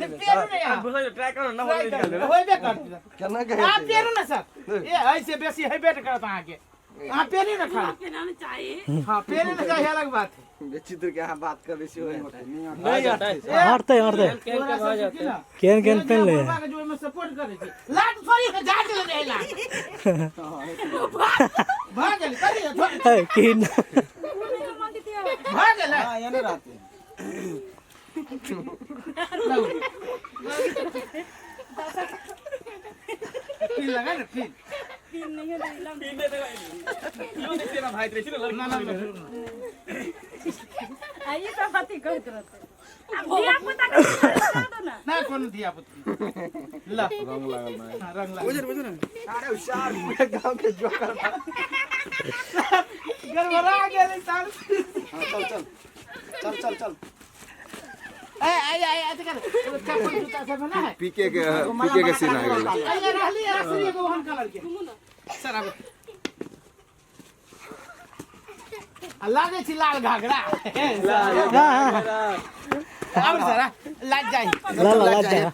try करो ना होइबे करत केना आ कहे पेरू ना सर ए ऐसे बेसी हेबे करत अहाँ के अहाँ पेरी ना खा पेनाना चाहिए हां पेरी ना चाहिए अलग बात है बेचित्र के यहाँ बात कर रही है नहीं जाता हटते हटते केन केन पेन ले बाबा के जो में सपोर्ट करे छी लाट थोड़ी के जा चले रहेला भाग गेल करिए किन भाग गेल हां एने रहते फिर लगा ना फिर पिन नहीं है यो देखिए ना भाई तेरे से ना ना आइए तो बात करते रहते अब दिया पता कर दो ना ना कौन दिया पुत्र ला रंग लागल ना रंग ला बुझे ना अरे होशियार पूरे गांव के जोकर गड़बड़ा गेल साल हां चल चल चल चल चल ए ऐसे कर चप्पल जूता सब ना है पीके के सीन आ गेल अरे रहली असली को वहन कलर के सर अब लागे छी लाल घाघरा अब सर लाग जाई ला ला ला